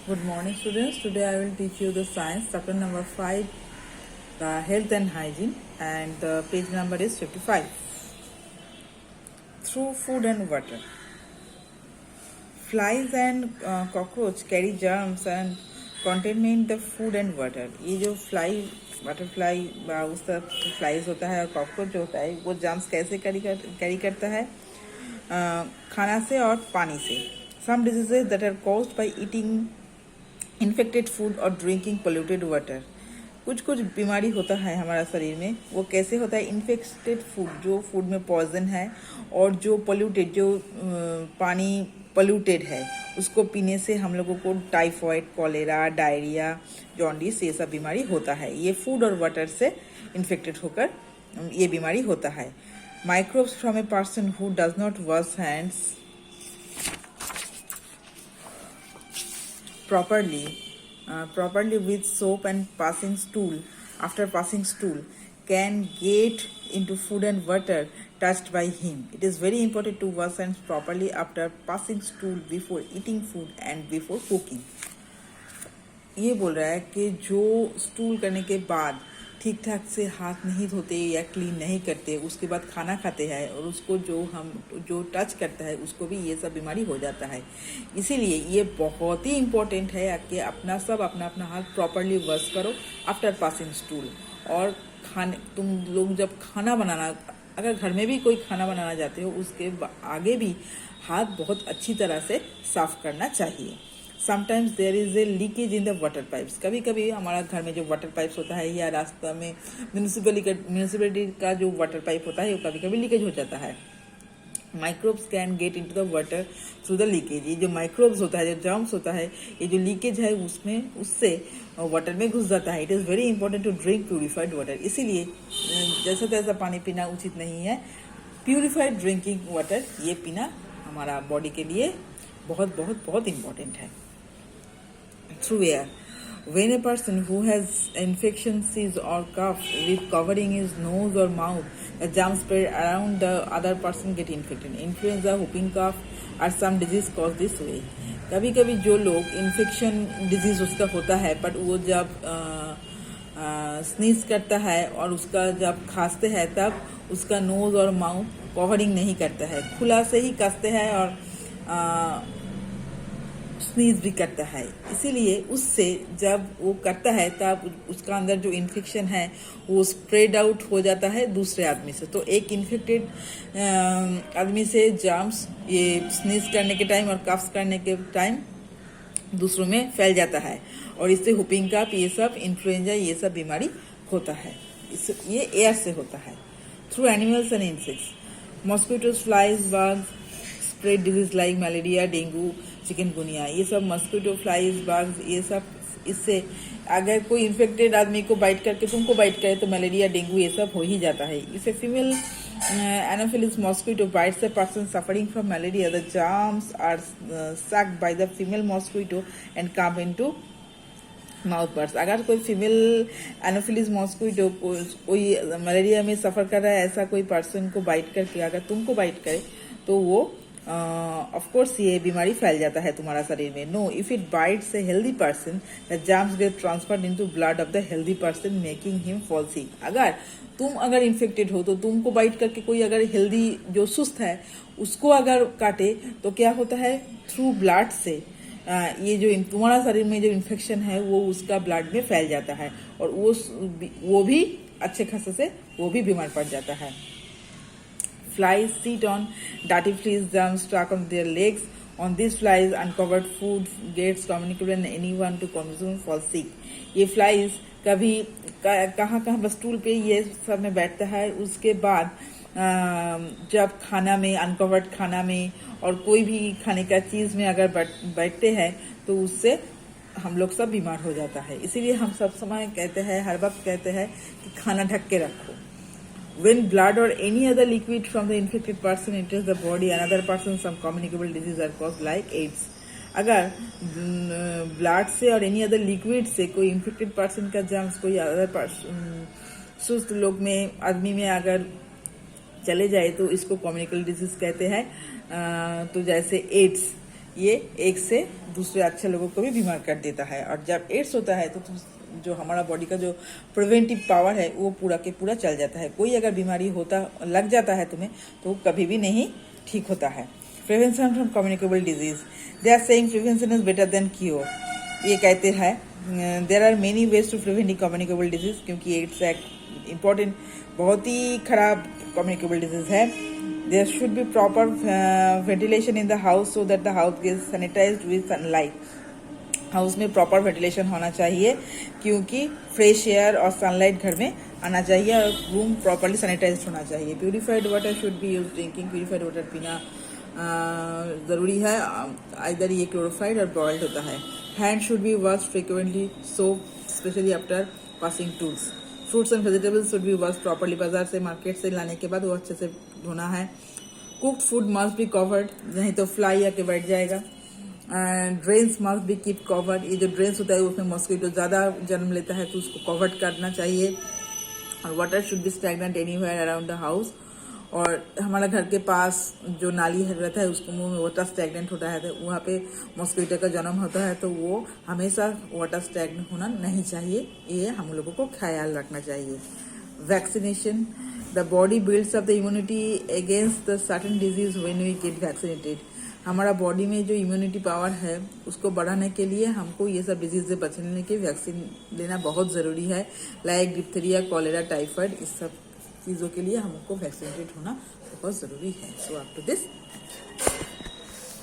Good morning, students. Today I will teach you the science chapter number 5, the health and hygiene, and the page number is 55. Through food and water. Flies and cockroach carry germs and contaminate the food and water. ये जो fly butterfly उस तरह flies होता है और cockroach जो होता है वो जर्म्स कैसे कैरी करता है खाना से और पानी से. Some diseases that are caused by eating infected food or drinking polluted water. कुछ बीमारी होता है हमारा शरीर में. वो कैसे होता है? इन्फेक्टेड फूड, जो फूड में पॉइजन है और जो पोल्यूटेड, जो पानी पोल्यूटेड है, उसको पीने से हम लोगों को टाइफॉइड, कॉलेरा, डायरिया, जॉन्डिस ये सब बीमारी होता है. ये फूड और वाटर से इन्फेक्टेड होकर ये बीमारी होता है. Microbes from a person who does not wash hands properly with soap and after passing stool can get into food and water touched by him. It is very important to wash hands properly after passing stool, before eating food and before cooking. ये बोल रहा है कि जो stool करने के बाद ठीक ठाक से हाथ नहीं धोते या क्लीन नहीं करते, उसके बाद खाना खाते हैं और उसको जो टच करता है उसको भी ये सब बीमारी हो जाता है. इसीलिए ये बहुत ही इम्पोर्टेंट है कि अपना हाथ प्रॉपरली वॉश करो आफ्टर पासिंग स्टूल. और तुम लोग जब खाना बनाना, अगर घर में भी कोई खाना बनाना चाहते हो, उसके आगे भी हाथ बहुत अच्छी तरह से साफ करना चाहिए. Sometimes there is a leakage in the water pipes. कभी कभी हमारा घर में जो वाटर पाइप्स होता है या रास्ता में म्यूनिसिपैलिटी का जो वाटर पाइप होता है वो कभी कभी लीकेज हो जाता है. Microbes can get into the water through the leakage. ये जो माइक्रोब्स होता है, जो जर्म्स होता है, ये जो लीकेज है उससे वाटर में घुस जाता है. It is very important to drink purified water. इसीलिए जैसा तैसा पानी पीना उचित नहीं है. प्यूरिफाइड ड्रिंकिंग वाटर ये पीना हमारा बॉडी के लिए बहुत बहुत बहुत इंपॉर्टेंट है. Through air. When a person who has infection, sneezes or cough with covering his nose or mouth, the germs spread around the other person get infected. Influenza, whooping cough are some disease caused this way. कभी कभी जो लोग infection disease उसका होता है, but वो जब sneeze करता है और उसका जब खांसते हैं तब उसका नोज और माउथ कवरिंग नहीं करता है, खुला से ही कसते हैं और स्नीज भी करता है. इसीलिए उससे जब वो करता है तब उसका अंदर जो इन्फेक्शन है वो स्प्रेड आउट हो जाता है दूसरे आदमी से. तो एक इन्फेक्टेड आदमी से जर्म्स ये स्नीज करने के टाइम और कफ्स करने के टाइम दूसरों में फैल जाता है और इससे हुपिंग कफ, ये सब इन्फ्लुएंजा, ये सब बीमारी होता है. ये एयर से होता है. Through animals and insects. Mosquitoes, flies, bugs spread disease like malaria, dengue, chikungunya. ये सब मस्किटो, फ्लाइज, बग्स, ये सब इससे अगर कोई इन्फेक्टेड आदमी को बाइट करके तुमको बाइट करे तो मलेरिया, डेंगू ये सब हो ही जाता है. इसे female Anopheles mosquito bites a person suffering from malaria. The germs are sucked by the female mosquito and come into mouth birds. अगर कोई फीमेल एनोफिलिस मॉस्किटो कोई मलेरिया में सफर कर रहा है, ऐसा कोई पर्सन को बाइट करके अगर तुमको बाइट करे तो वो ऑफ कोर्स ये बीमारी फैल जाता है तुम्हारा शरीर में. No, if it bites a healthy person the germs get transferred into blood of the healthy person making him fall sick. अगर इन्फेक्टेड हो तो तुमको बाइट करके कोई अगर हेल्दी जो सुस्त है उसको अगर काटे तो क्या होता है, थ्रू ब्लड से ये जो तुम्हारा शरीर में जो इन्फेक्शन है वो उसका ब्लड में फैल जाता है और वो भी अच्छे खासे से वो भी बीमार पड़ जाता है. Flies sit on dirty fleas, germs stuck on their legs. On these flies, uncovered food gets communicable and anyone to consume falls sick. ये flies कभी कहाँ बस स्टूल पे ये सब में बैठता है. उसके बाद जब खाना में, अनकवर्ड खाना में और कोई भी खाने का चीज़ में अगर बैठते हैं तो उससे हम लोग सब बीमार हो जाता है. इसीलिए हम सब समय कहते हैं, हर वक्त कहते हैं कि खाना ढक के रखो. When blood or any other liquid from the infected person enters the body, another person some communicable disease are caused like AIDS. अगर ब्लड से और एनी अदर लिक्विड से कोई इन्फेक्टेड पर्सन का जर्म्स कोई अदर पर्सन सुस्त लोग में, आदमी में अगर चले जाए तो इसको कम्युनिकल डिजीज कहते हैं. तो जैसे एड्स, ये एक से दूसरे अच्छे लोगों को भी बीमार कर देता है। और जब एड्स होता है तो जो हमारा बॉडी का जो प्रिवेंटिव पावर है वो पूरा के पूरा चल जाता है। कोई अगर बीमारी होता लग जाता है तुम्हें तो कभी भी नहीं ठीक होता है। Prevention from communicable disease, they are saying prevention is better than cure. ये कहते हैं there are many ways to prevent communicable disease, क्योंकि एड्स एक इम्पॉर्टेंट बहुत ही खराब कम्युनिकेबल डिजीज है। There should be proper ventilation in the house so that the house gets sanitized with sunlight. House में प्रॉपर वेंटिलेशन होना चाहिए क्योंकि फ्रेश एयर और सनलाइट घर में आना चाहिए और रूम प्रॉपरली सैनिटाइज्ड होना चाहिए। Purified water should be use drinking, purified water पीना ज़रूरी है। इधर ये क्लोरोफाइड और बॉइल्ड होता है। Hand should be wash frequently soap specially after passing tools. Fruits and vegetables should be wash properly, बाजार से मार्केट से लाने के बाद वो अच्छे से धोना है। Cooked food must be covered, नहीं तो फ्लाई आके बैठ जाएगा। Drains must be keep covered, ये जो ड्रेन्स होता है उसमें मॉस्किटो ज़्यादा जन्म लेता है तो उसको कवर्ड करना चाहिए। और water should be stagnant anywhere around the house, और हमारा घर के पास जो नाली रहता है उसको मुंह में वाटर स्टैग्नेंट होता है तो वहाँ पे मॉस्किटो का जन्म होता है, तो वो हमेशा वाटर स्टैग्नेंट होना नहीं चाहिए, ये हम लोगों को ख्याल रखना चाहिए। Vaccination, the body builds up the immunity against the certain disease when we get vaccinated. हमारा बॉडी में जो इम्यूनिटी पावर है उसको बढ़ाने के लिए हमको ये सब डिजीज से बचने के वैक्सीन लेना बहुत ज़रूरी है, लाइक डिप्थीरिया, कॉलेरा, टाइफाइड, इस सब चीज़ों के लिए हमको वैक्सीनेटेड होना बहुत ज़रूरी है। So after this